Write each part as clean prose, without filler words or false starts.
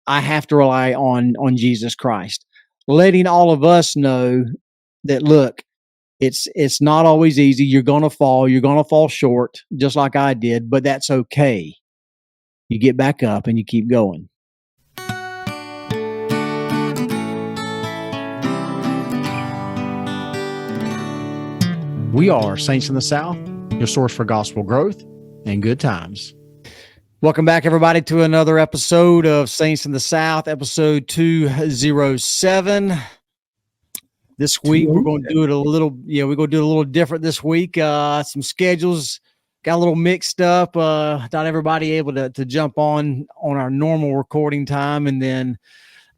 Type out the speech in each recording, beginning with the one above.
I have to rely on Jesus Christ, letting all of us know that, look, it's not always easy. You're going to fall short, just like I did, but that's okay. You get back up and you keep going. We are Saints in the South, your source for gospel growth and good times. Welcome back, everybody, to another episode of Saints in the South, episode 207. This week, we're going to do it we're going to do it a little different this week. Some schedules got a little mixed up. Not everybody able to jump on our normal recording time, and then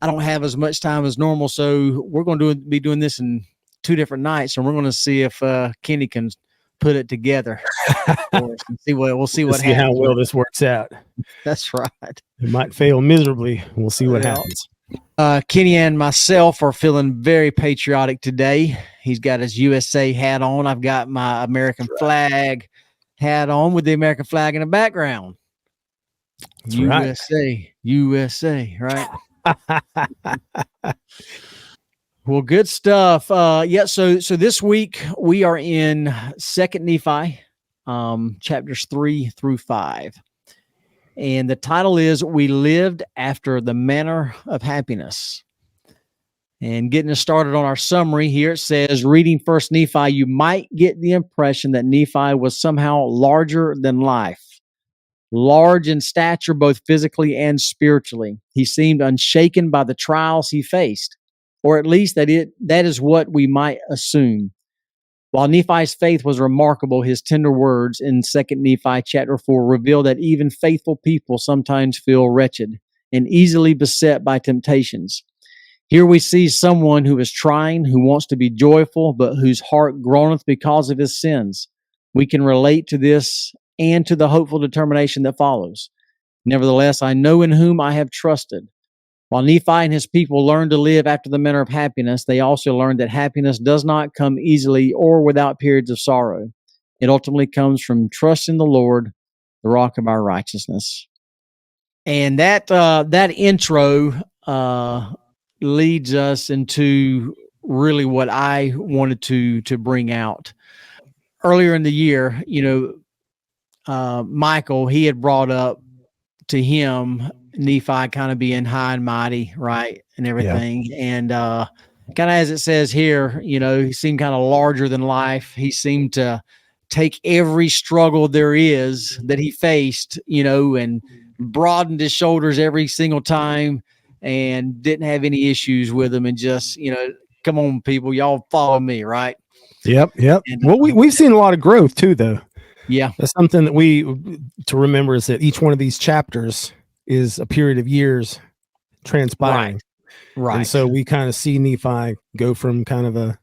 I don't have as much time as normal, so we're going to be doing this in 2 different nights, and we're going to see if Kenny can put it together. We'll see what happens. How well this works out. That's right. It might fail miserably. We'll see what happens. Kenny and myself are feeling very patriotic today. He's got his USA hat on. I've got my American flag hat on with the American flag in the background. That's USA, right? Well, good stuff. So this week we are in 2nd Nephi, chapters 3 through 5. And the title is We Lived After the Manner of Happiness. And getting us started on our summary here, it says, reading 1st Nephi, you might get the impression that Nephi was somehow larger than life. Large in stature, both physically and spiritually. He seemed unshaken by the trials he faced. Or at least that is what we might assume. While Nephi's faith was remarkable, his tender words in 2nd Nephi chapter 4 reveal that even faithful people sometimes feel wretched and easily beset by temptations. Here we see someone who is trying, who wants to be joyful, but whose heart groaneth because of his sins. We can relate to this and to the hopeful determination that follows. Nevertheless, I know in whom I have trusted. While Nephi and his people learned to live after the manner of happiness, they also learned that happiness does not come easily or without periods of sorrow. It ultimately comes from trusting the Lord, the rock of our righteousness. And that intro leads us into really what I wanted to bring out. Earlier in the year, Michael, he had brought up to him Nephi kind of being high and mighty, right, and everything. Yeah. And kind of as it says here, he seemed kind of larger than life. He seemed to take every struggle there is that he faced, and broadened his shoulders every single time and didn't have any issues with them, and just, come on, people, y'all follow me, right? Yep. And, well, we've seen a lot of growth too, though. Yeah. That's something that to remember, is that each one of these chapters is a period of years transpiring. Right. And so we kind of see Nephi go from kind of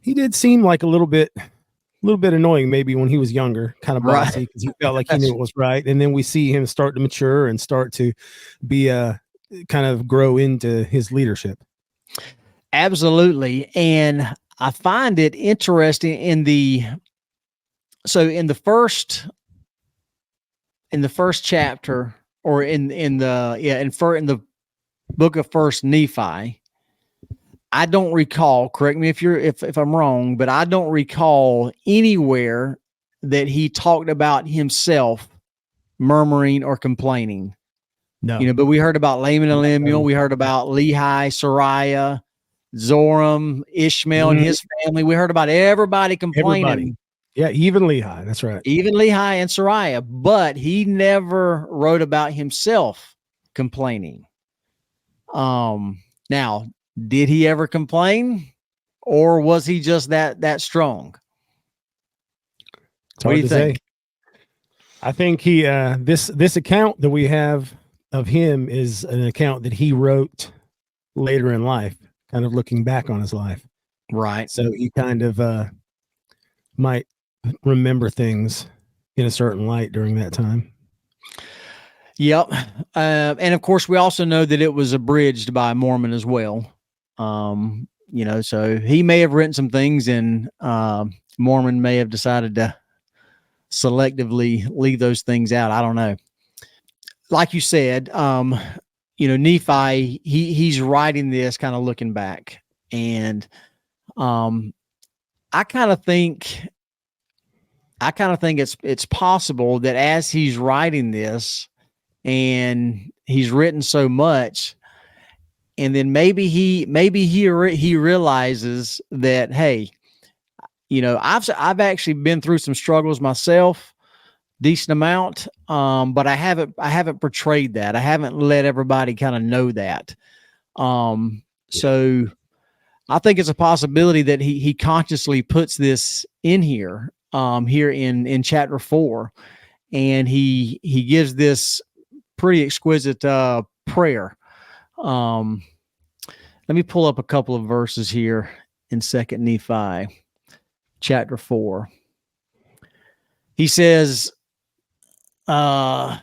he did seem like a little bit annoying maybe when he was younger, kind of bossy, because he felt like he knew it was right. And then we see him start to mature and start to be kind of grow into his leadership. Absolutely. And I find it interesting in the first chapter, or in the book of 1st Nephi, I don't recall, correct me if I'm wrong, but I don't recall anywhere that he talked about himself murmuring or complaining. No. But we heard about Laman and Lemuel, we heard about Lehi, Sariah, Zoram, Ishmael, and his family. We heard about everybody complaining. Everybody. Yeah, even Lehi. That's right. Even Lehi and Sariah, but he never wrote about himself complaining. Now, did he ever complain, or was he just that strong? It's hard to say. I think he this account that we have of him is an account that he wrote later in life, kind of looking back on his life. Right. So he kind of might remember things in a certain light during that time. Yep. And of course, we also know that it was abridged by Mormon as well. So he may have written some things, and Mormon may have decided to selectively leave those things out. I don't know. Like you said, Nephi, he's writing this kind of looking back, and I kind of think it's possible that as he's writing this, and he's written so much, and then maybe he realizes that, hey, I've actually been through some struggles myself, decent amount, but I haven't portrayed that. I haven't let everybody kind of know that. So I think it's a possibility that he consciously puts this in here, here in chapter 4, and he gives this pretty exquisite prayer. Let me pull up a couple of verses here in 2 Nephi chapter 4. He says, starting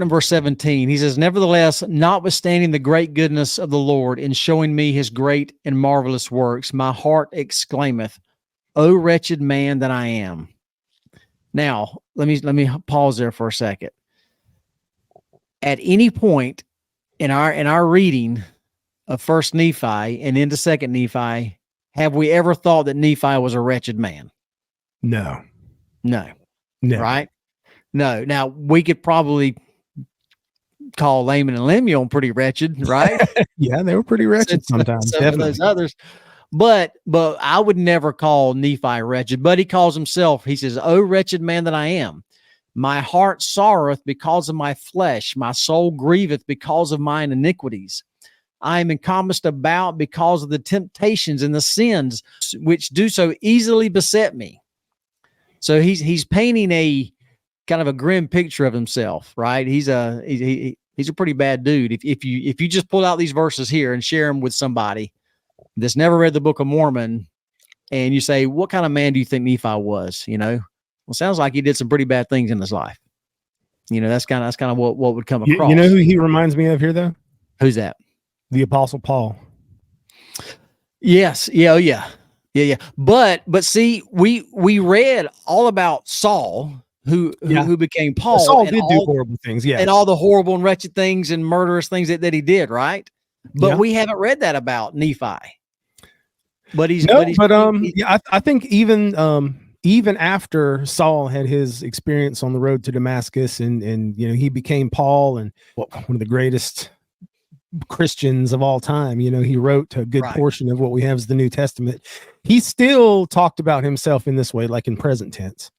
in verse 17, he says, "Nevertheless, notwithstanding the great goodness of the Lord in showing me his great and marvelous works, my heart exclaimeth, O wretched man that I am." Now, let me pause there for a second. At any point in our reading of 1 Nephi and into 2 Nephi, have we ever thought that Nephi was a wretched man? No. Right? No. Now, we could probably call Laman and Lemuel pretty wretched, right? Yeah, they were pretty wretched sometimes. Some of those others. But I would never call Nephi wretched, but he calls himself, he says, "O wretched man that I am, my heart sorroweth because of my flesh, my soul grieveth because of mine iniquities. I am encompassed about because of the temptations and the sins which do so easily beset me." So he's painting a kind of a grim picture of himself, right? He's a pretty bad dude. If you just pull out these verses here and share them with somebody that's never read the Book of Mormon, and you say, "What kind of man do you think Nephi was?" Well, sounds like he did some pretty bad things in his life. That's kind of what would come across. You know who he reminds me of here, though? Who's that? The Apostle Paul. Yes. Yeah. But see, we read all about Saul, who became Paul. Saul did do horrible things, yeah, and all the horrible and wretched things and murderous things that he did, right? But we haven't read that about Nephi. I think even after Saul had his experience on the road to Damascus, and he became Paul, and one of the greatest Christians of all time, he wrote a good portion of what we have as the New Testament. He still talked about himself in this way, like in present tense.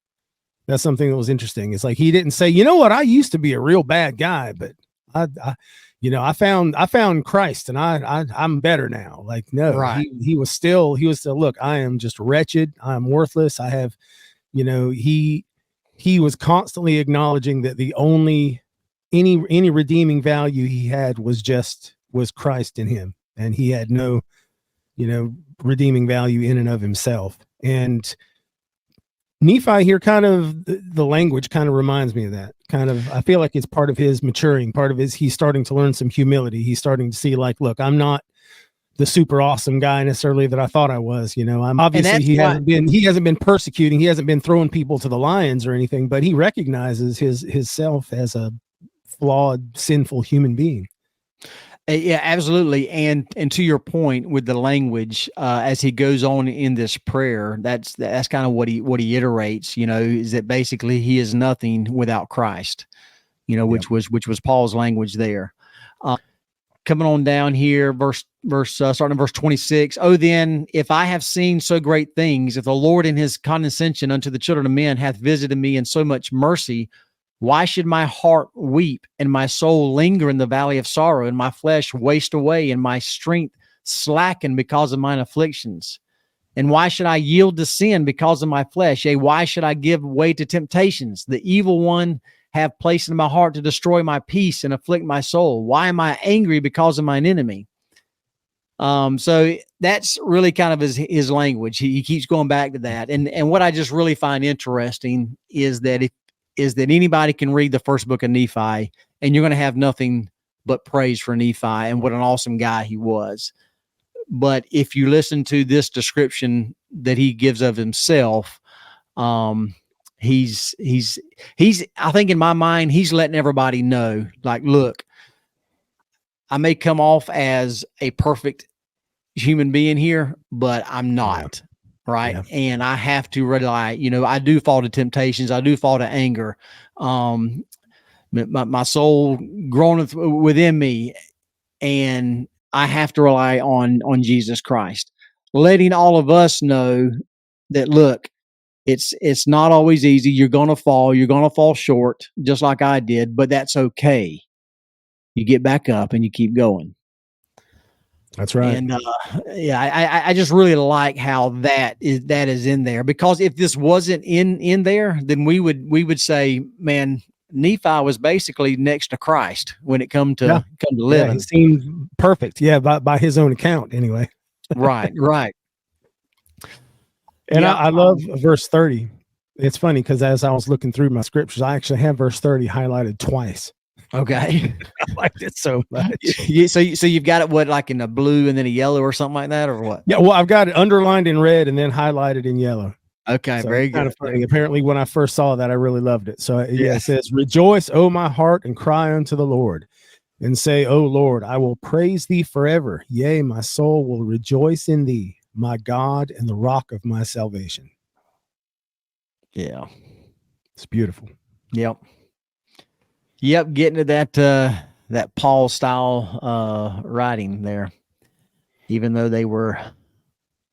That's something that was interesting. It's like he didn't say, "You know what, I used to be a real bad guy, but I found Christ, and I'm better now." Like, no, he was still, look, I am just wretched. I'm worthless. I have, he was constantly acknowledging that the only any redeeming value he had was Christ in him, and he had no redeeming value in and of himself. And Nephi here, kind of the language kind of reminds me of that. I feel like it's part of his maturing, he's starting to learn some humility. He's starting to see, like, look, I'm not the super awesome guy necessarily that I thought I was. I'm obviously he hasn't been persecuting, he hasn't been throwing people to the lions or anything, but he recognizes his self as a flawed, sinful human being. Yeah, absolutely. And to your point with the language, as he goes on in this prayer, that's kind of what he iterates, is that basically he is nothing without Christ, which was Paul's language there. Coming on down here, starting in verse 26. "Oh, then, if I have seen so great things, if the Lord in his condescension unto the children of men hath visited me in so much mercy, why should my heart weep and my soul linger in the valley of sorrow, and my flesh waste away and my strength slacken because of mine afflictions? And why should I yield to sin because of my flesh? Yea, why should I give way to temptations? The evil one have placed in my heart to destroy my peace and afflict my soul. Why am I angry because of mine enemy?" So that's really kind of his language. He keeps going back to that. And what I just really find interesting is that anybody can read the first book of Nephi, and you're going to have nothing but praise for Nephi and what an awesome guy he was. But if you listen to this description that he gives of himself, he's I think in my mind, he's letting everybody know, like, look, I may come off as a perfect human being here, but I'm not. Right. Yeah. And I have to rely, I do fall to temptations. I do fall to anger. My soul groaneth within me, and I have to rely on Jesus Christ, letting all of us know that, look, it's not always easy. You're going to fall short, just like I did, but that's okay. You get back up and you keep going. That's right. And I just really like how that is in there, because if this wasn't in there, then we would say, man, Nephi was basically next to Christ when it come to living. Yeah, he seemed perfect. Yeah, by his own account, anyway. Right. And I love verse 30. It's funny because as I was looking through my scriptures, I actually have verse 30 highlighted twice. Okay. I liked it so much. So you've got it, what, like in a blue and then a yellow or something like that, or what? Yeah, well, I've got it underlined in red and then highlighted in yellow. Okay, so very good. Kind of funny. Apparently, when I first saw that, I really loved it. So it says, "Rejoice, O my heart, and cry unto the Lord, and say, O Lord, I will praise thee forever. Yea, my soul will rejoice in thee, my God and the rock of my salvation." Yeah, it's beautiful. Yep. Getting to that Paul style writing there, even though they were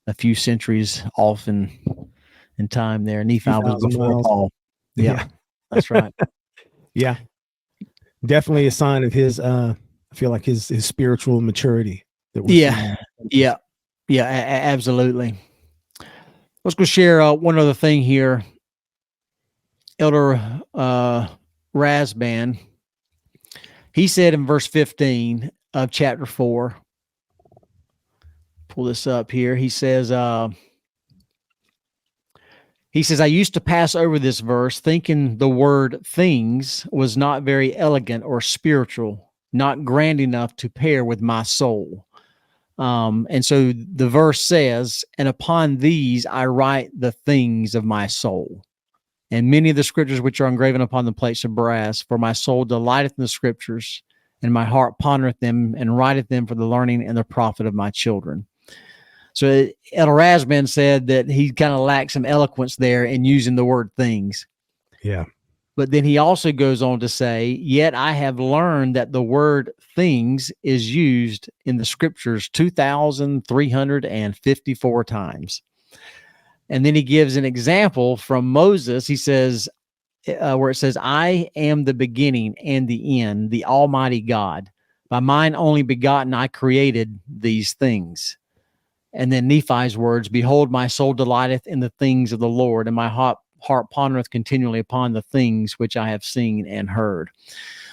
a few centuries off in time there. Nephi was before miles. Paul. Yeah, that's right. Yeah, definitely a sign of his. I feel like his spiritual maturity. Absolutely. Let's go share one other thing here. Elder Rasband, he said in verse 15 of chapter 4, pull this up here. He says, I used to pass over this verse thinking the word things was not very elegant or spiritual, not grand enough to pair with my soul. And so the verse says, and upon these I write the things of my soul. And many of the scriptures which are engraven upon the plates of brass, for my soul delighteth in the scriptures, and my heart pondereth them, and writeth them for the learning and the profit of my children. So Elder Rasband said that he kind of lacked some eloquence there in using the word things. Yeah. But then he also goes on to say, yet I have learned that the word things is used in the scriptures 2,354 times. And then he gives an example from Moses. He says, where it says, I am the beginning and the end, the Almighty God. By mine only begotten, I created these things. And then Nephi's words, behold, my soul delighteth in the things of the Lord, and my heart pondereth continually upon the things which I have seen and heard.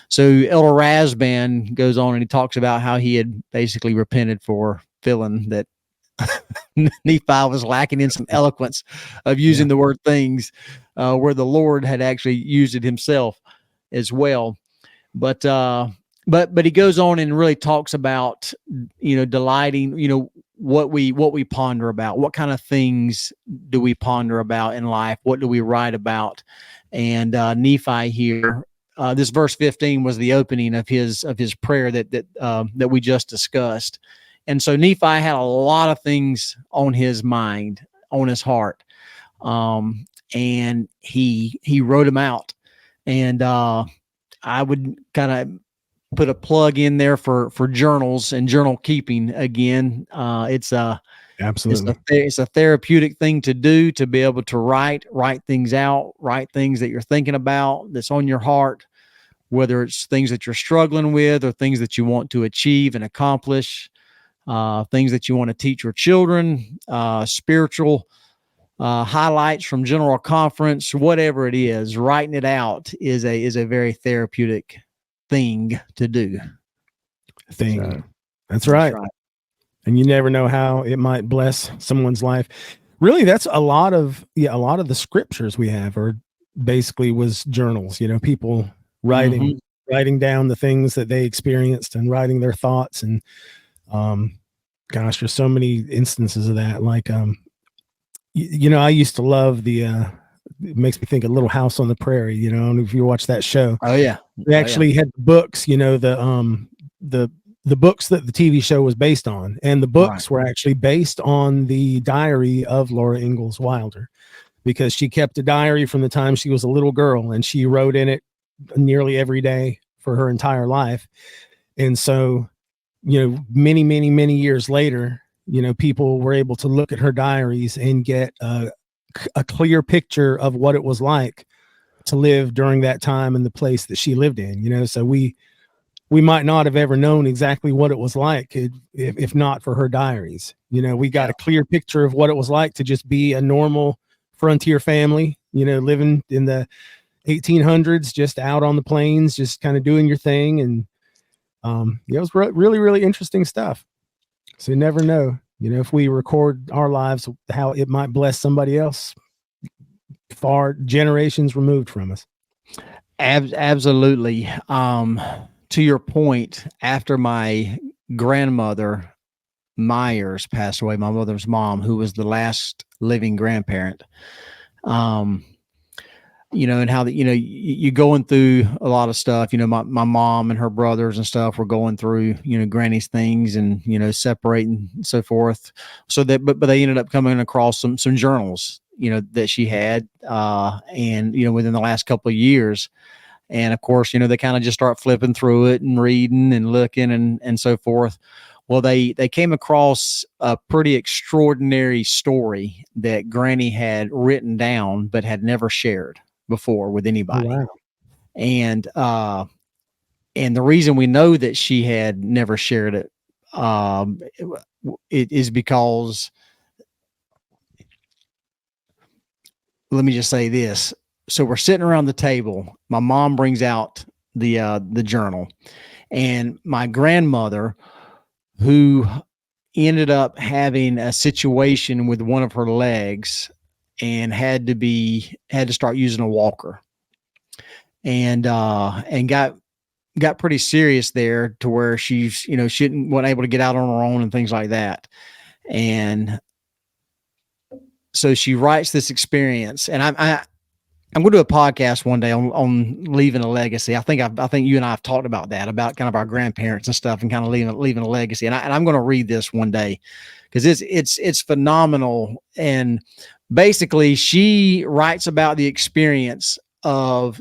So Elder Rasband goes on and he talks about how he had basically repented for feeling that Nephi was lacking in some eloquence of using the word things, where the Lord had actually used it himself as well. But he goes on and really talks about, delighting, what we ponder about, what kind of things do we ponder about in life? What do we write about? And Nephi here, this verse 15 was the opening of his prayer that we just discussed. And so Nephi had a lot of things on his mind, on his heart. And he wrote them out. And I would kind of put a plug in there for journals and journal keeping again. Absolutely. It's a therapeutic thing to do, to be able to write things out, write things that you're thinking about, that's on your heart, whether it's things that you're struggling with or things that you want to achieve and accomplish, things that you want to teach your children, spiritual highlights from general conference, whatever it is. Writing it out is a very therapeutic thing to do. That's right. And you never know how it might bless someone's life. Really, that's a lot of the scriptures we have are basically was journals, people writing down the things that they experienced and writing their thoughts. And gosh, there's so many instances of that. Like I used to love it makes me think of Little House on the Prairie, if you watch that show. Oh yeah. They actually had books, the the books that the TV show was based on, and the books were actually based on the diary of Laura Ingalls Wilder, because she kept a diary from the time she was a little girl, and she wrote in it nearly every day for her entire life. And so, many, many, many years later, people were able to look at her diaries and get a clear picture of what it was like to live during that time and the place that she lived in. So we might not have ever known exactly what it was like if not for her diaries. We got a clear picture of what it was like to just be a normal frontier family, living in the 1800s, just out on the plains, just kind of doing your thing. And it was really, really interesting stuff. So you never know, if we record our lives, how it might bless somebody else far generations removed from us. Absolutely. To your point, after my grandmother Myers passed away, my mother's mom, who was the last living grandparent, and how you're going through a lot of stuff. My mom and her brothers and stuff were going through, Granny's things and, separating and so forth. So that, but they ended up coming across some journals, that she had, and, within the last couple of years. And of course, they kind of just start flipping through it and reading and looking and so forth. Well, they came across a pretty extraordinary story that Granny had written down, but had never shared before with anybody. Oh, wow. And the reason we know that she had never shared it, it is because, let me just say this. So we're sitting around the table. My mom brings out the journal, and my grandmother, who ended up having a situation with one of her legs and had to start using a walker, and got pretty serious there, to where she's, wasn't able to get out on her own and things like that. And so she writes this experience, and I'm going to do a podcast one day on leaving a legacy. I think you and I have talked about that, about kind of our grandparents and stuff, and kind of leaving a legacy. And I'm going to read this one day, because it's phenomenal. And basically, she writes about the experience of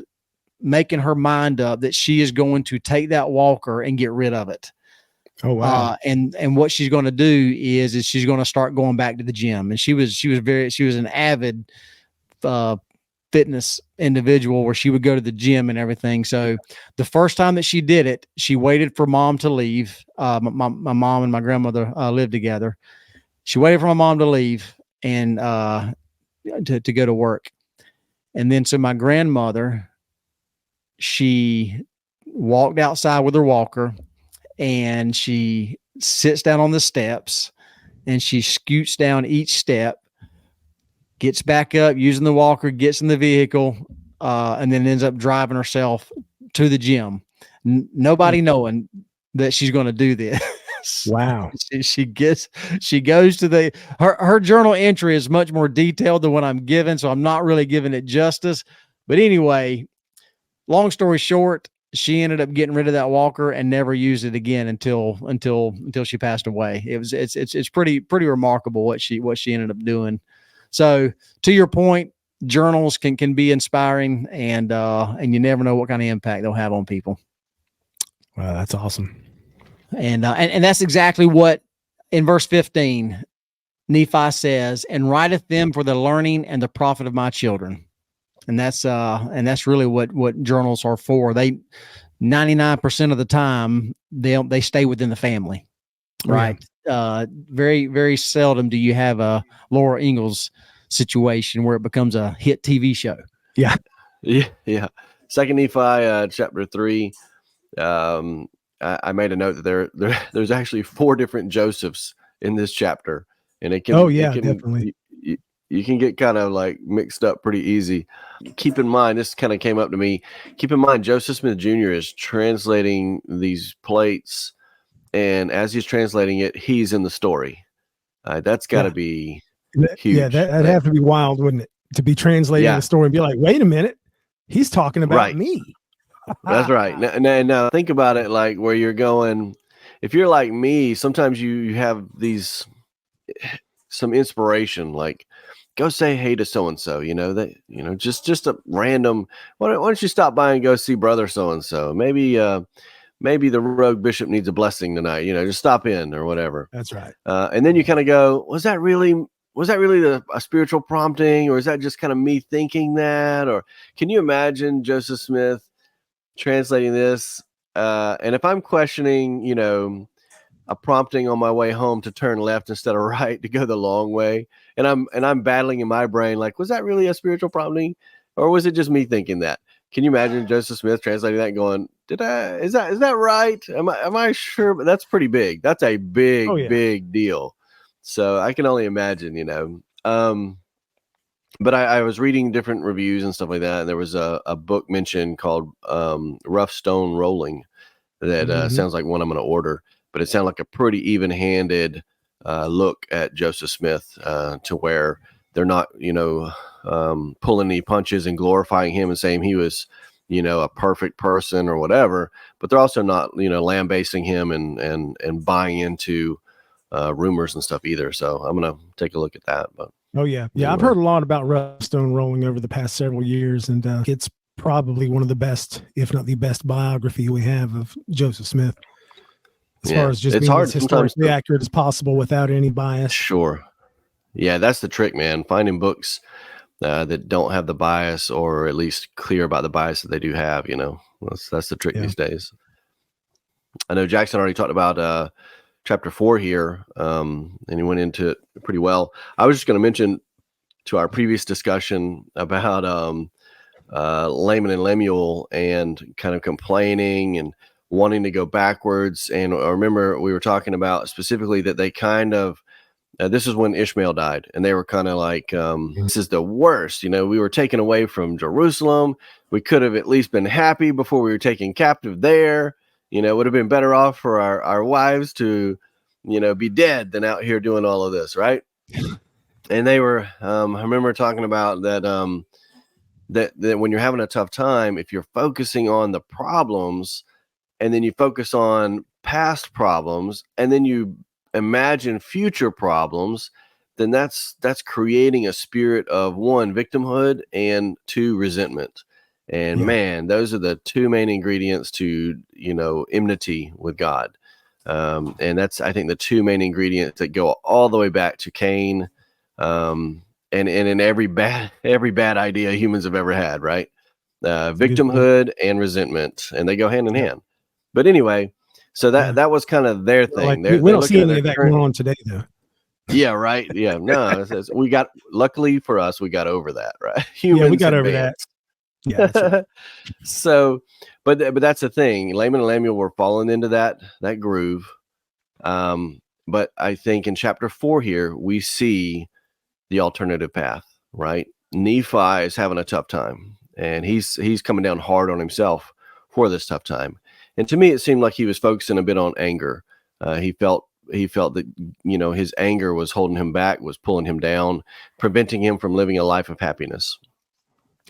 making her mind up that she is going to take that walker and get rid of it. Oh, wow. And what she's going to do is she's going to start going back to the gym. And she was an avid fitness individual, where she would go to the gym and everything. So the first time that she did it, she waited for mom to leave. My mom and my grandmother lived together. She waited for my mom to leave and to go to work. And then, so my grandmother, she walked outside with her walker, and she sits down on the steps, and she scoots down each step, gets back up using the walker, gets in the vehicle, and then ends up driving herself to the gym. Nobody knowing that she's going to do this. Wow. She goes to her journal entry is much more detailed than what I'm giving, so I'm not really giving it justice. But anyway, long story short, she ended up getting rid of that walker and never used it again until she passed away. It's pretty remarkable what she ended up doing. So to your point, journals can be inspiring, and you never know what kind of impact they'll have on people. Wow, that's awesome. And that's exactly what in verse 15, Nephi says, "And writeth them for the learning and the profit of my children." And that's really what journals are for. They 99% of the time they stay within the family, right? Yeah. Very, very seldom do you have a Laura Ingalls situation where it becomes a hit TV show. Yeah. Second Nephi chapter 3. I made a note that there's actually 4 different Josephs in this chapter, and it can. Definitely. You can get kind of like mixed up pretty easy. Keep in mind, this kind of came up to me. Keep in mind, Joseph Smith Jr. is translating these plates, and as he's translating it, he's in the story. That's got to be huge. Yeah, that'd have to be wild, wouldn't it? To be translating the story and be like, wait a minute, he's talking about me. That's right. Now think about it, like where you're going. if you're like me, sometimes you have some inspiration, like go say hey to so and so. Just a random. Why don't you stop by and go see brother so and so? Maybe the rogue bishop needs a blessing tonight. Just stop in or whatever. That's right. And then you kind of go, was that really a spiritual prompting, or is that just kind of me thinking that? Or can you imagine Joseph Smith translating this? And if I'm questioning, a prompting on my way home to turn left instead of right, to go the long way, and I'm battling in my brain, like, was that really a spiritual prompting, or was it just me thinking that? Can you imagine Joseph Smith translating that and going, is that right? Am I sure? But that's pretty big. That's a big, big deal. So I can only imagine, but I was reading different reviews and stuff like that. And there was a book mentioned called Rough Stone Rolling that sounds like one I'm going to order, but it sounded like a pretty even-handed look at Joseph Smith, to where they're not, pulling any punches and glorifying him and saying he was, a perfect person or whatever, but they're also not, lambasting him and buying into rumors and stuff either. So I'm going to take a look at that. But anyway. I've heard a lot about Rough Stone Rolling over the past several years, and it's probably one of the best, if not the best, biography we have of Joseph Smith, as far as just being as historically accurate as possible without any bias. Sure. Yeah, that's the trick, man. Finding books that don't have the bias, or at least clear about the bias that they do have, that's the trick these days. I know Jackson already talked about chapter 4 here, and he went into it pretty well. I was just going to mention to our previous discussion about Laman and Lemuel and kind of complaining and wanting to go backwards. And I remember we were talking about specifically that they kind of, this is when Ishmael died, and they were kind of like, this is the worst. We were taken away from Jerusalem. We could have at least been happy before we were taken captive there. It would have been better off for our wives to, be dead than out here doing all of this, right? And they were, I remember talking about that, that when you're having a tough time, if you're focusing on the problems, and then you focus on past problems, and then you imagine future problems, then that's creating a spirit of, 1, victimhood, and 2, resentment. And man, those are the 2 main ingredients to, enmity with God. And that's, I think, the 2 main ingredients that go all the way back to Cain, and in every bad idea humans have ever had, right? Victimhood and resentment, and they go hand in hand. But anyway, so that was kind of their thing. Like, we don't see any of that going on today, though. Yeah, right. Yeah, no. Luckily for us, we got over that, right? Humans we got over that. Yeah. That's right. So, but that's the thing. Laman and Lemuel were falling into that groove. But I think in chapter 4 here, we see the alternative path, right? Nephi is having a tough time, and he's coming down hard on himself for this tough time. And to me, it seemed like he was focusing a bit on anger. He felt that, his anger was holding him back, was pulling him down, preventing him from living a life of happiness.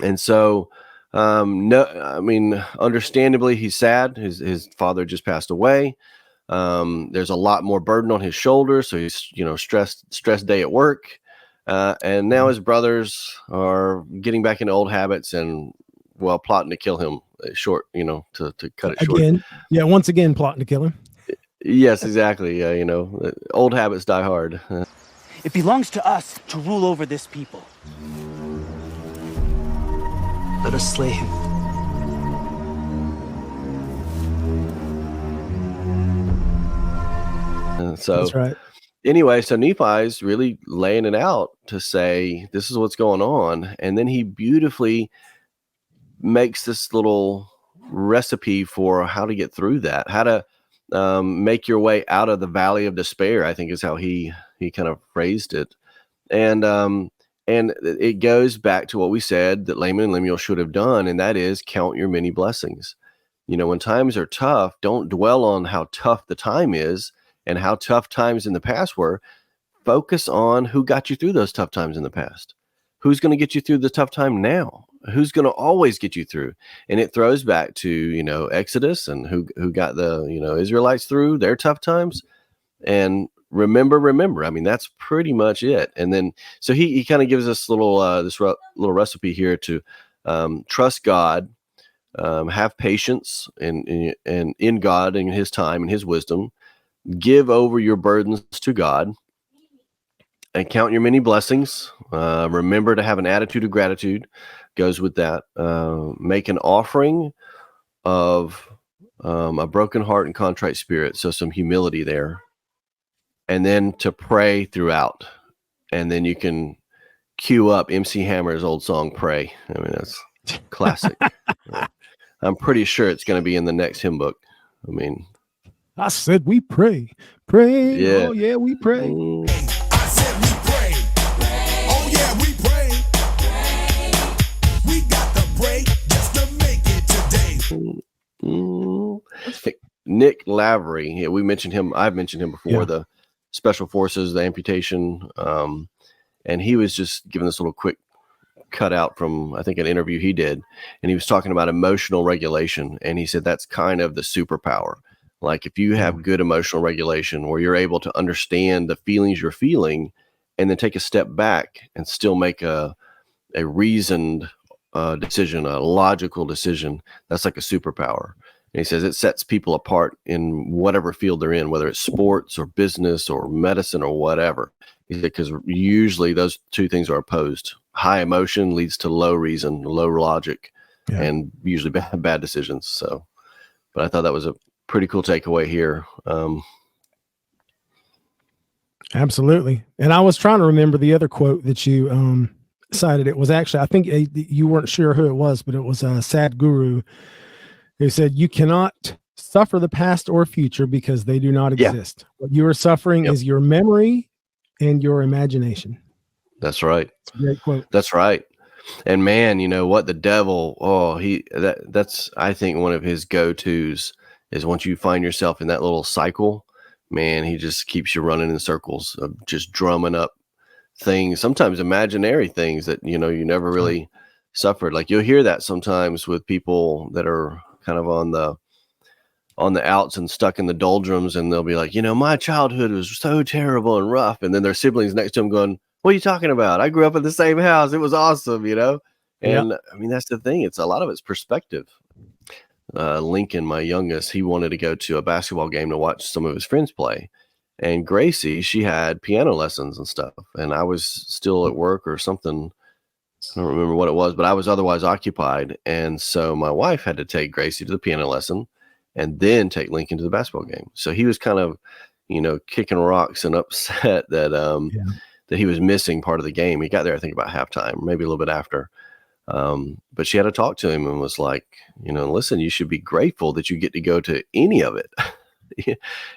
And so, understandably, he's sad. His father just passed away. There's a lot more burden on his shoulders. So he's, stressed day at work. And now his brothers are getting back into old habits and, plotting to kill him short, to cut it short. Again, once again, plotting to kill him. Yes, exactly. Old habits die hard. It belongs to us to rule over this people. Let us slay him. So that's right. Anyway, so Nephi's really laying it out to say, this is what's going on. And then he beautifully makes this little recipe for how to get through that, how to make your way out of the valley of despair, I think is how he kind of phrased it. And it goes back to what we said that Laman and Lemuel should have done, and that is count your many blessings. When times are tough, don't dwell on how tough the time is and how tough times in the past were. Focus on who got you through those tough times in the past. Who's going to get you through the tough time now? who's going to always get you through. And it throws back to, Exodus and who got the, Israelites through their tough times. And remember. I mean, that's pretty much it. And then, so he kind of gives us little recipe here to trust God, have patience and in God and his time and his wisdom, give over your burdens to God and count your many blessings. Remember to have an attitude of gratitude goes with that. Make an offering of a broken heart and contrite spirit. So some humility there. And then to pray throughout. And then you can cue up MC Hammer's old song, Pray. I mean, that's classic. I'm pretty sure it's going to be in the next hymn book. I mean, I said we pray. Yeah. Oh, yeah, we pray. I said we pray. Oh yeah, we pray. We got to pray just to make it today. Nick Lavery. Yeah, we mentioned him. I've mentioned him before. Yeah. The special forces, the amputation, and he was just giving this little quick cutout from, I think, an interview he did, and he was talking about emotional regulation, and he said that's kind of the superpower. Like if you have good emotional regulation where you're able to understand the feelings you're feeling and then take a step back and still make a reasoned decision, a logical decision, that's like a superpower. And he says it sets people apart in whatever field they're in, whether it's sports or business or medicine or whatever. He said, because usually those two things are opposed. High emotion leads to low reason, low logic, and usually bad decisions. So, but I thought that was a pretty cool takeaway here. Absolutely. And I was trying to remember the other quote that you cited. It was actually, I think you weren't sure who it was, but it was Sadhguru who said, you cannot suffer the past or future because they do not exist. What you are suffering is your memory and your imagination. That's right. It's a great quote. That's right. And man, you know what, the devil, that's I think one of his go-tos is once you find yourself in that little cycle, man, he just keeps you running in circles of just drumming up things, sometimes imaginary things that, you never really suffered. Like you'll hear that sometimes with people that are kind of on the outs and stuck in the doldrums, and they'll be like, my childhood was so terrible and rough. And then their siblings next to them going, what are you talking about? I grew up in the same house. It was awesome, And I mean, that's the thing. It's a lot of it's perspective. Lincoln, my youngest, he wanted to go to a basketball game to watch some of his friends play. And Gracie, she had piano lessons and stuff. And I was still at work or something. I don't remember what it was, but I was otherwise occupied. And so my wife had to take Gracie to the piano lesson and then take Lincoln to the basketball game. So he was kind of, kicking rocks and upset that that he was missing part of the game. He got there, I think, about halftime, maybe a little bit after. But she had to talk to him and was like, listen, you should be grateful that you get to go to any of it.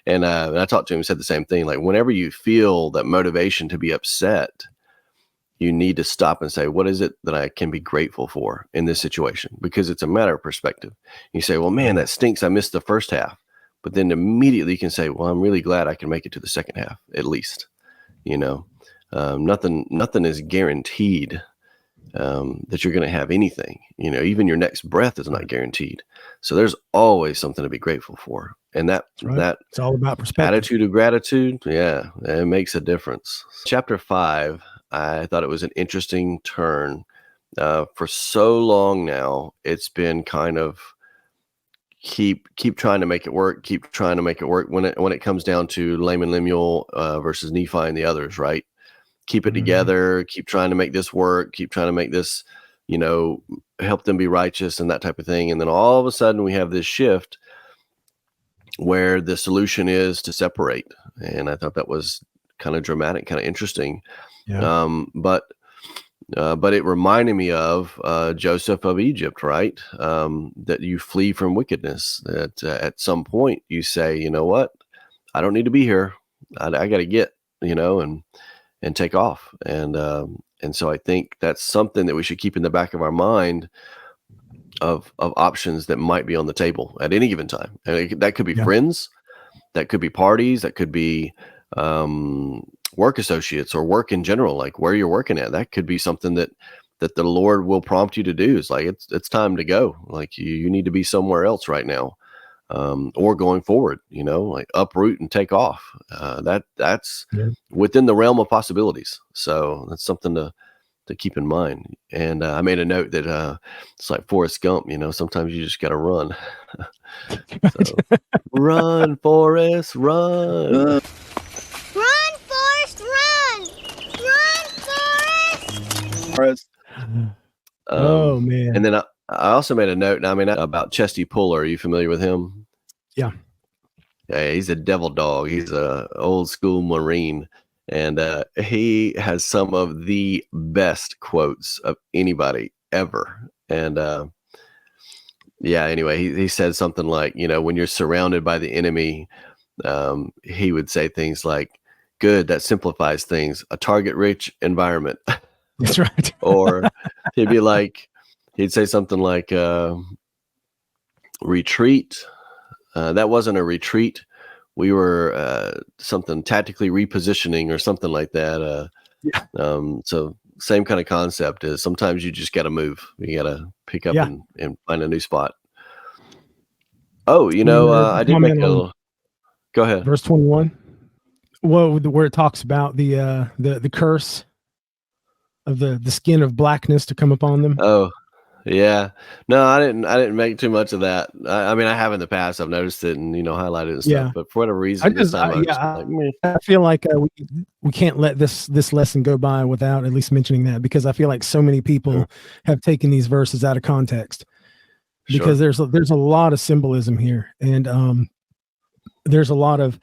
And I talked to him and said the same thing. Like, whenever you feel that motivation to be upset, you need to stop and say, what is it that I can be grateful for in this situation? Because it's a matter of perspective. You say, well, man, that stinks. I missed the first half. But then immediately you can say, well, I'm really glad I can make it to the second half, at least. Nothing is guaranteed that you're going to have anything. Even your next breath is not guaranteed. So there's always something to be grateful for. And that it's all about perspective. Attitude of gratitude, it makes a difference. Chapter 5, I thought it was an interesting turn. For so long now, it's been kind of keep trying to make it work, when it comes down to Laman, Lemuel versus Nephi and the others, right? Keep it together, keep trying to make this work, keep trying to make this, help them be righteous and that type of thing. And then all of a sudden we have this shift where the solution is to separate. And I thought that was kind of dramatic, kind of interesting. But it reminded me of Joseph of Egypt, right? That you flee from wickedness, that at some point you say, you know what, I don't need to be here. I got to get, and take off. And so I think that's something that we should keep in the back of our mind of options that might be on the table at any given time. And that could be friends, that could be parties, that could be work associates or work in general, like where you're working at. That could be something that that the Lord will prompt you to do. It's like it's time to go. Like you need to be somewhere else right now, or going forward. Like uproot and take off. That's within the realm of possibilities. So that's something to keep in mind. And I made a note that it's like Forrest Gump. Sometimes you just got to run. So, run, Forrest, run. Run, Forrest, run! Run, Forrest! Oh man! And then I also made a note. About Chesty Puller. Are you familiar with him? Yeah. Yeah, he's a devil dog. He's a old school Marine, and he has some of the best quotes of anybody ever. And anyway, he said something like, when you're surrounded by the enemy, he would say things like, "Good, that simplifies things. A target-rich environment." That's right. Or he'd say something like, "Retreat. That wasn't a retreat. We were something tactically repositioning," or something like that. So same kind of concept is sometimes you just got to move. You got to pick up and find a new spot. Oh, I did make a little. Go ahead. Verse 21. Well, where it talks about the curse of the skin of blackness to come upon them. Oh, yeah. No, I didn't make too much of that. I have in the past. I've noticed it and highlighted it and stuff. But for whatever reason, I feel like we can't let this lesson go by without at least mentioning that, because I feel like so many people have taken these verses out of context, because there's a lot of symbolism here, and there's a lot of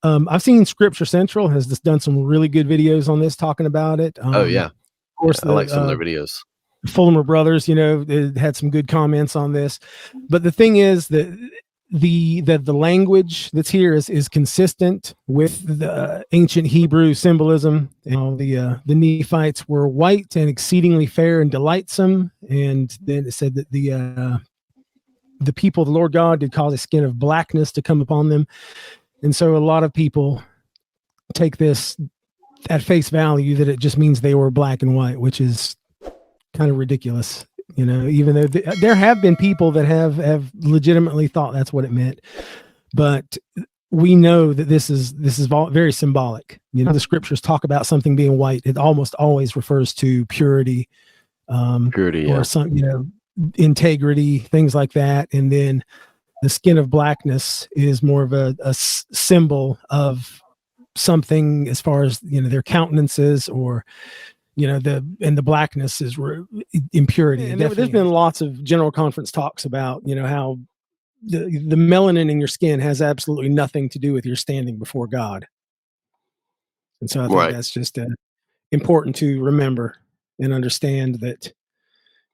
I've seen Scripture Central has just done some really good videos on this, talking about it. Of course, I like some of their videos. Fulmer Brothers, had some good comments on this. But the thing is that the language that's here is consistent with the ancient Hebrew symbolism. The Nephites were white and exceedingly fair and delightsome. And then it said that the people of the Lord God did cause a skin of blackness to come upon them. And so a lot of people take this at face value that it just means they were black and white, which is kind of ridiculous, even though there have been people that have legitimately thought that's what it meant. But we know that this is very symbolic. The scriptures talk about something being white. It almost always refers to purity, or some, integrity, things like that. And then the skin of blackness is more of a symbol of something, as far as their countenances, or the blackness is impurity. And there's been lots of general conference talks about how the melanin in your skin has absolutely nothing to do with your standing before God. And so I think that's just important to remember and understand that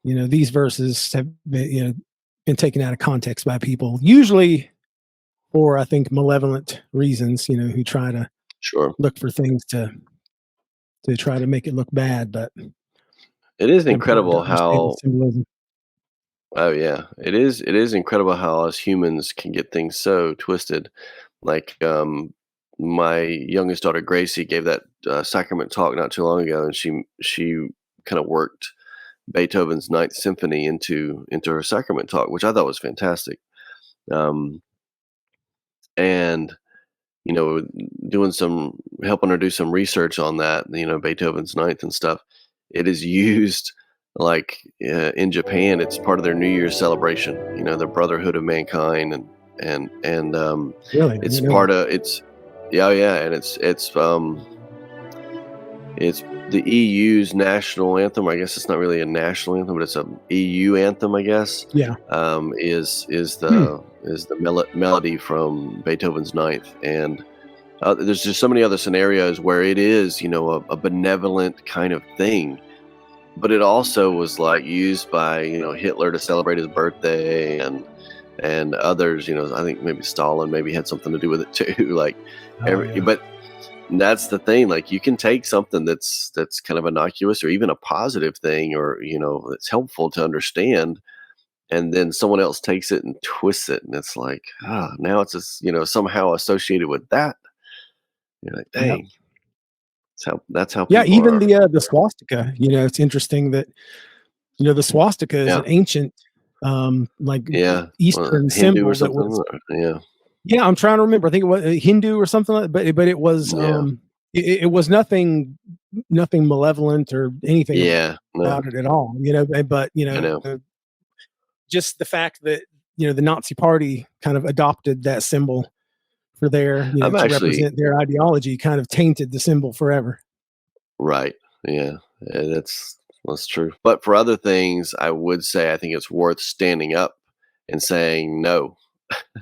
these verses have been taken out of context by people, usually for, I think, malevolent reasons, who try to look for things to try to make it look bad. But it is incredible how it is incredible how us humans can get things so twisted. Like my youngest daughter Gracie gave that sacrament talk not too long ago, and she kind of worked Beethoven's Ninth Symphony into her sacrament talk, which I thought was fantastic. And helping her do some research on that, Beethoven's Ninth and stuff. It is used like in Japan. It's part of their New Year's celebration. The brotherhood of mankind, and really, it's part of it's. And it's the EU's national anthem. I guess it's not really a national anthem, but it's a EU anthem, I guess. Yeah. Is the melody from Beethoven's Ninth, and there's just so many other scenarios where it is, a benevolent kind of thing, but it also was like used by Hitler to celebrate his birthday, and others. I think maybe Stalin maybe had something to do with it too. But that's the thing. Like, you can take something that's kind of innocuous, or even a positive thing, or that's helpful to understand, and then someone else takes it and twists it, and it's like, now it's just, somehow associated with that. You're like, dang. Yep. That's how Yeah, people even are. the swastika. It's interesting that the swastika is an Yeah, ancient, like yeah. Eastern Hindu or symbol that something. was. Yeah, Yeah, I'm trying to remember. I think it was Hindu or something like that, but it was yeah, it was nothing malevolent or anything yeah. No, about it at all. But I know. just the fact that the Nazi Party kind of adopted that symbol for their I'm to actually represent their ideology kind of tainted the symbol forever. right. Yeah, that's true. But for other things, I would say I think it's worth standing up and saying no.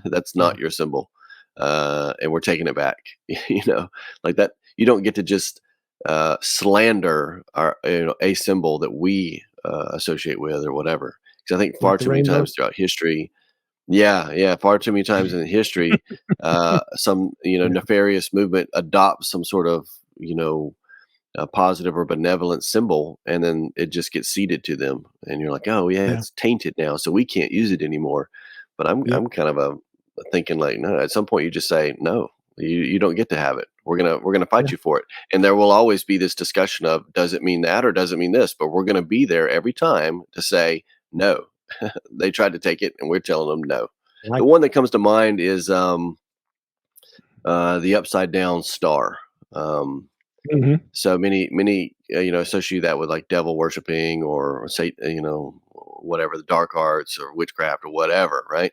That's Yeah, not your symbol, and we're taking it back. You know, like that. You don't get to just slander our a symbol that we associate with or whatever. Because I think like far the too many rainbow. times throughout history, yeah, far too many times in history, some Yeah, nefarious movement adopts some sort of a positive or benevolent symbol, and then it just gets ceded to them, and you're like, oh yeah, yeah, it's tainted now, so we can't use it anymore. But I'm yep, I'm kind of thinking like, no, at some point you just say no, you don't get to have it. We're gonna fight yeah, you for it, and there will always be this discussion of does it mean that or does it mean this, but we're gonna be there every time to say no. They tried to take it, and we're telling them no. The like, one that comes to mind is the upside down star. Um, hmm, so many, associate that with like devil worshiping or say, whatever the dark arts or witchcraft or whatever, right?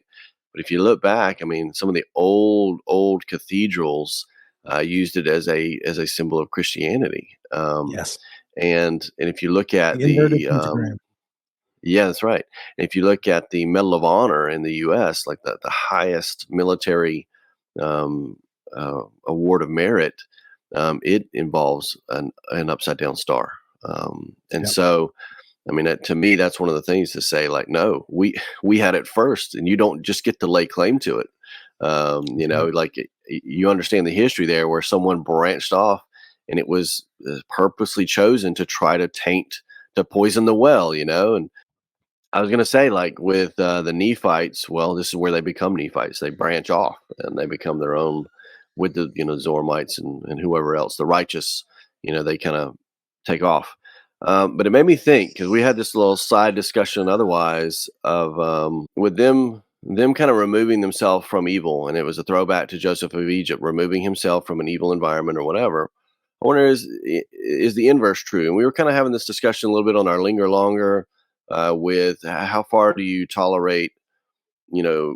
But if you look back, I mean, some of the old cathedrals used it as a symbol of Christianity. yes, And if you look at the inverted the pentagram. yeah, that's right. And if you look at the Medal of Honor in the U.S., like the highest military um, award of merit, it involves an upside down star. And Yep, so, I mean, to me, that's one of the things to say, like, no, we had it first, and you don't just get to lay claim to it. that's right. Like you understand the history there, where someone branched off, and it was purposely chosen to try to taint, to poison the well, and I was gonna say, like with the Nephites, well, this is where they become Nephites. They branch off and they become their own with the Zoramites and whoever else, the righteous. They kind of take off. But it made me think because we had this little side discussion otherwise of with them kind of removing themselves from evil, and it was a throwback to Joseph of Egypt, removing himself from an evil environment or whatever. I wonder is the inverse true? And we were kind of having this discussion a little bit on our linger longer with how far do you tolerate, you know,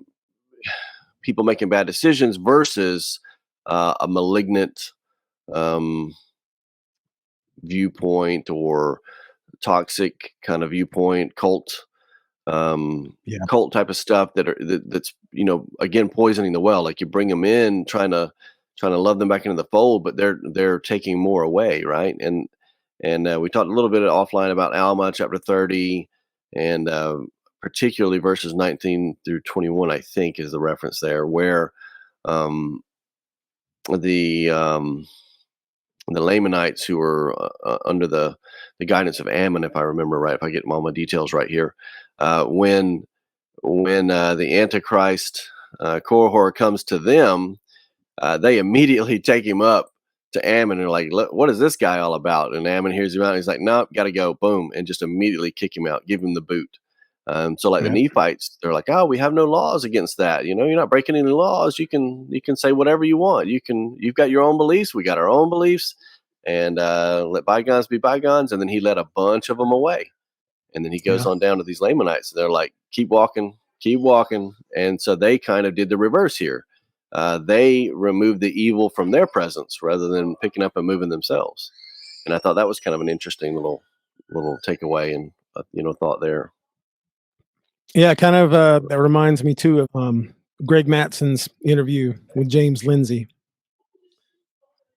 people making bad decisions versus a malignant um, viewpoint or toxic kind of viewpoint, Yeah, cult type of stuff that's again poisoning the well. Like you bring them in, trying to love them back into the fold, but they're taking more away, right? And we talked a little bit offline about Alma chapter 30, and particularly verses 19 through 21, I think is the reference there, where um, the um, the Lamanites who were under the guidance of Ammon, if I remember right, if I get all my details right here, when the Antichrist Korihor comes to them, they immediately take him up to Ammon and are like, "What is this guy all about?" And Ammon hears him out. And he's like, "Nope, got to go." Boom, and just immediately kick him out, give him the boot. So like the yeah, Nephites, they're like, "Oh, we have no laws against that. You're not breaking any laws. You can say whatever you want. You've got your own beliefs. We got our own beliefs, and let bygones be bygones." And then he led a bunch of them away. And then he goes yeah, on down to these Lamanites. And they're like, keep walking, keep walking. And so they kind of did the reverse here. They removed the evil from their presence rather than picking up and moving themselves. And I thought that was kind of an interesting little takeaway and thought there. yeah. Kind of that reminds me too of Greg Matson's interview with James Lindsay.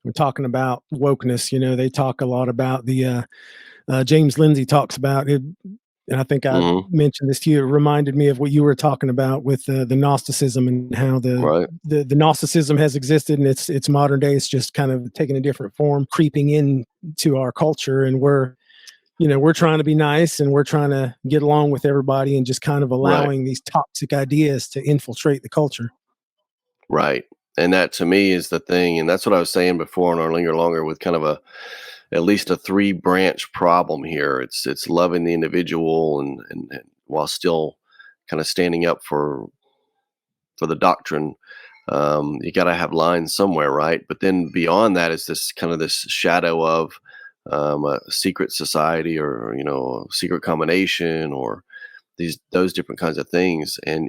We're talking about wokeness. They talk a lot about the James Lindsay talks about it, and I think I Hmm. mentioned this to you. It reminded me of what you were talking about with the Gnosticism and how Right. the Gnosticism has existed and it's modern day. It's just kind of taking a different form, creeping into our culture, and we're trying to be nice and we're trying to get along with everybody and just kind of Right. allowing these toxic ideas to infiltrate the culture. Right. And that to me is the thing. And that's what I was saying before on our Linger Longer, with kind of at least a 3-branch problem here. It's loving the individual and while still kind of standing up for the doctrine. You got to have lines somewhere, right? But then beyond that is this kind of this shadow of a secret society, or secret combination, or those different kinds of things, and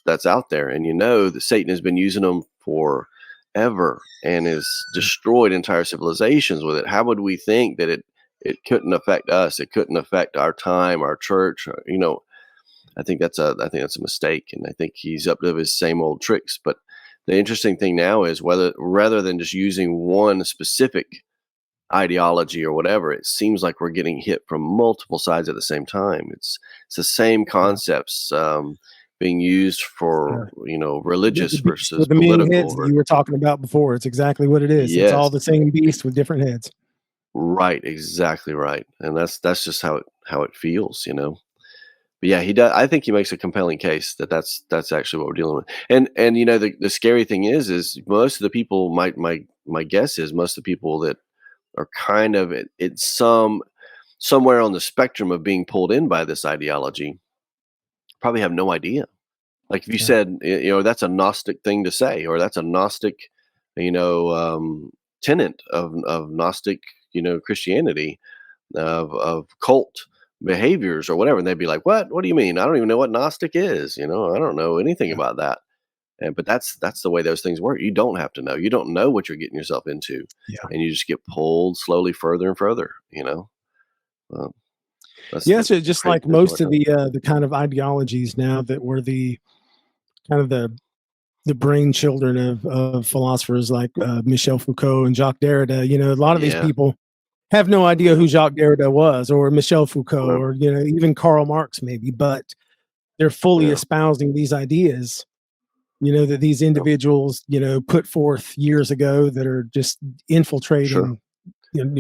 that's out there, and that Satan has been using them forever and has destroyed entire civilizations with it. How would we think that it couldn't affect us? It couldn't affect our time, our church. I think that's a mistake, and I think he's up to his same old tricks. But the interesting thing now is rather than just using one specific ideology or whatever, it seems like we're getting hit from multiple sides at the same time. It's the same concepts being used for religious versus with the main political. heads that you were talking about before. It's exactly what it is. Yes. It's all the same beast with different heads. Right, exactly right, and that's just how it feels, But yeah, he does. I think he makes a compelling case that's actually what we're dealing with. And the scary thing is most of the people, my guess is most of the people that are kind of it's somewhere on the spectrum of being pulled in by this ideology probably have no idea. Like if you said, that's a Gnostic thing to say, or that's a Gnostic, tenet of Gnostic, Christianity, of cult behaviors or whatever, and they'd be like, what do you mean? I don't even know what Gnostic is. I don't know anything about that. But that's the way those things work. You don't have to know. You don't know what you're getting yourself into, and you just get pulled slowly further and further. Yes, it's just like most of the kind of ideologies now that were the kind of the brain children of philosophers like Michel Foucault and Jacques Derrida. A lot of these people have no idea who Jacques Derrida was, or Michel Foucault, or even Karl Marx maybe, but they're fully espousing these ideas. That these individuals, put forth years ago that are just infiltrating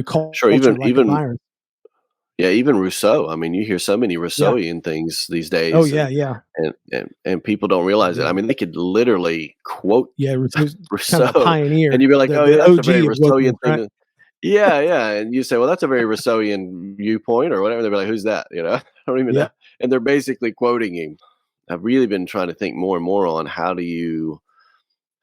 culture even like a virus. Yeah, even Rousseau. I mean, you hear so many Rousseauian things these days. Oh yeah. And people don't realize it. I mean, they could literally quote Rousseau, kind of payioneer, and you'd be like, the "Oh, yeah, that's OG a very Rousseauian right? thing." Yeah, and you say, "Well, that's a very Rousseauian viewpoint," or whatever. They'd be like, "Who's that?" I don't even know. And they're basically quoting him. I've really been trying to think more and more on how do you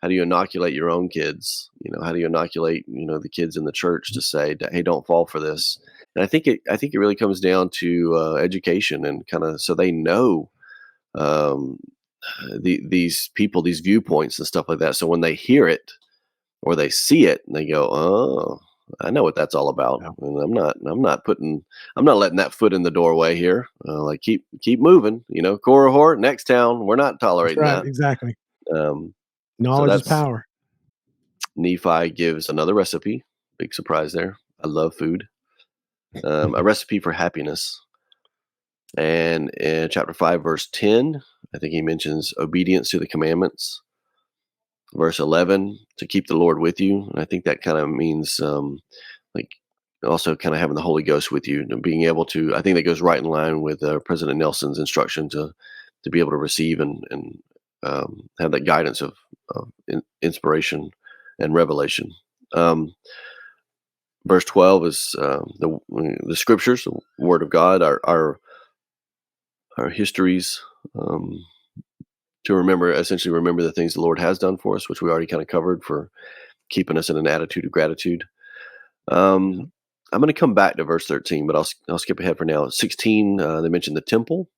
inoculate your own kids? How do you inoculate the kids in the church to say, "Hey, don't fall for this." And I think it really comes down to education, and kind of so they know these people, these viewpoints and stuff like that. So when they hear it or they see it, and they go, "Oh, I know what that's all about." And I'm not letting that foot in the doorway here. Like keep moving. Korihor, next town. We're not tolerating that. Exactly. so Knowledge is power. Nephi gives another recipe. Big surprise there. I love food. A recipe for happiness. And in chapter 5, verse 10, I think he mentions obedience to the commandments. Verse 11, to keep the Lord with you. And I think that kind of means like also kind of having the Holy Ghost with you, and being able to, I think that goes right in line with President Nelson's instruction to be able to receive and have that guidance of inspiration and revelation. Verse 12 is the scriptures, the word of God, our histories, to essentially remember the things the Lord has done for us, which we already kind of covered, for keeping us in an attitude of gratitude. I'm going to come back to verse 13, but I'll skip ahead for now. 16, they mentioned the temple.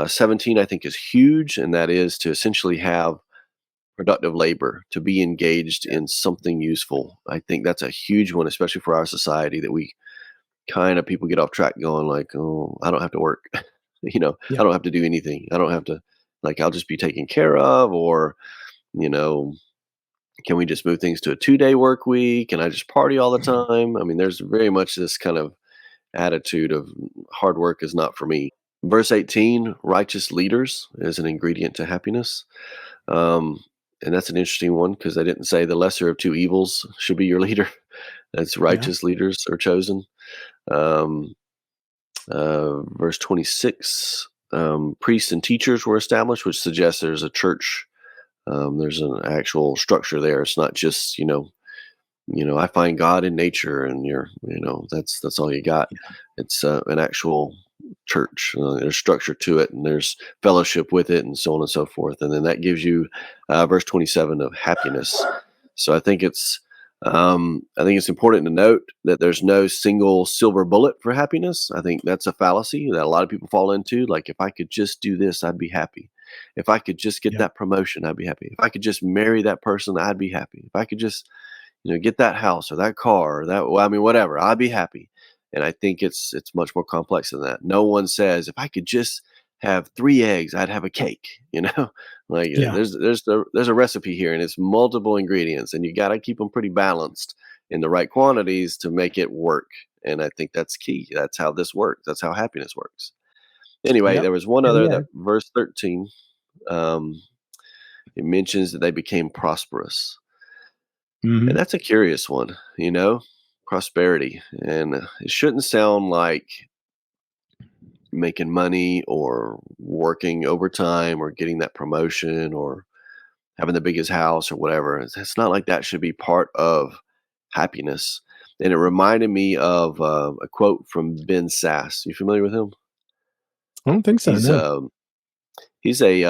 17, I think, is huge, and that is to essentially have productive labor, to be engaged in something useful. I think that's a huge one, especially for our society, that we kind of, people get off track going like, "Oh, I don't have to work." I don't have to do anything. I don't have to, like, I'll just be taken care of, or, can we just move things to a 2-day work week? And I just party all the time? I mean, there's very much this kind of attitude of hard work is not for me. Verse 18, righteous leaders is an ingredient to happiness. And that's an interesting one, because they didn't say the lesser of two evils should be your leader. That's righteous leaders are chosen. Verse 26, priests and teachers were established, which suggests there's a church There's an actual structure there. It's not just, I find God in nature and that's all you got. It's an actual church. There's structure to it and there's fellowship with it and so on and so forth. And then that gives you verse 27 of happiness. So I think it's important to note that there's no single silver bullet for happiness. I think that's a fallacy that a lot of people fall into. Like, if I could just do this, I'd be happy. If I could just get that promotion, I'd be happy. If I could just marry that person, I'd be happy. If I could just, get that house or that car or that, whatever, I'd be happy. And I think it's much more complex than that. No one says, if I could just have 3 eggs, I'd have a cake, there's a recipe here and it's multiple ingredients and you got to keep them pretty balanced in the right quantities to make it work. And I think that's key. That's how this works. That's how happiness works. Anyway, there was one other that verse 13, it mentions that they became prosperous. Mhm. And that's a curious one, prosperity. And it shouldn't sound like making money or working overtime or getting that promotion or having the biggest house or whatever. It's not like that should be part of happiness. And it reminded me of a quote from Ben Sass. You familiar with him? I don't think so. He's No. he's a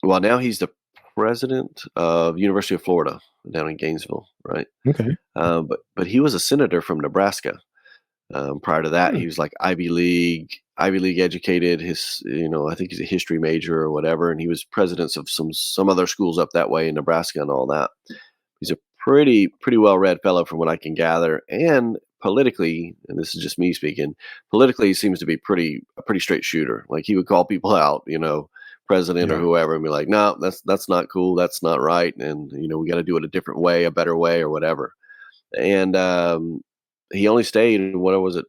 now he's the president of University of Florida down in Gainesville, right? Okay. But he was a senator from Nebraska. Prior to that, he was like Ivy League educated. His, I think he's a history major or whatever, and he was presidents of some other schools up that way in Nebraska and all that. He's a pretty well read fellow from what I can gather, and politically, and this is just me speaking, politically he seems to be a pretty straight shooter. Like, he would call people out, president or whoever, and be like, no, that's not cool, that's not right, and we got to do it a different way, a better way, or whatever. And he only stayed, what was it?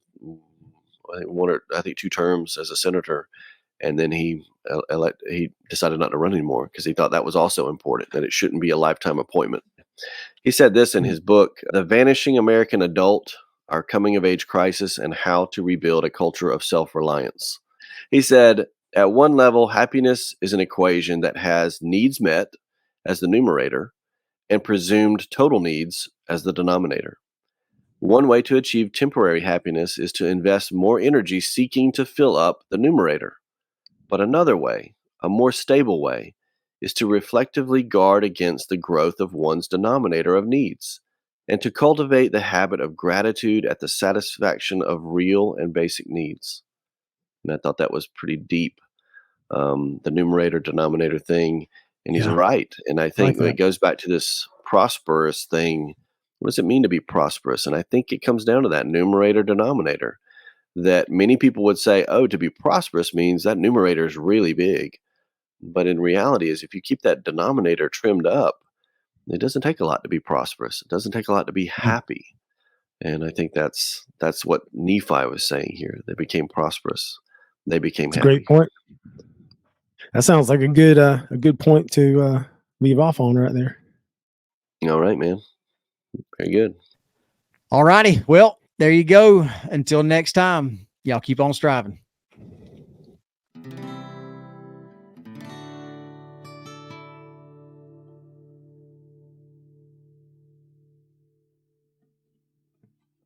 I think 2 terms as a senator, and then he decided not to run anymore because he thought that was also important, that it shouldn't be a lifetime appointment. He said this in his book, The Vanishing American Adult, Our Coming of Age Crisis and How to Rebuild a Culture of Self-Reliance. He said, at one level, happiness is an equation that has needs met as the numerator and presumed total needs as the denominator. One way to achieve temporary happiness is to invest more energy seeking to fill up the numerator. But another way, a more stable way, is to reflectively guard against the growth of one's denominator of needs and to cultivate the habit of gratitude at the satisfaction of real and basic needs. And I thought that was pretty deep, the numerator denominator thing. And he's right. And I think it goes back to this prosperous thing. What does it mean to be prosperous? And I think it comes down to that numerator denominator, that many people would say, oh, to be prosperous means that numerator is really big. But in reality is, if you keep that denominator trimmed up, it doesn't take a lot to be prosperous. It doesn't take a lot to be happy. And I think that's what Nephi was saying here. They became prosperous. They became happy. Great point. That sounds like a good point to leave off on right there. All right, man. Very good. All righty. Well, there you go. Until next time, y'all keep on striving.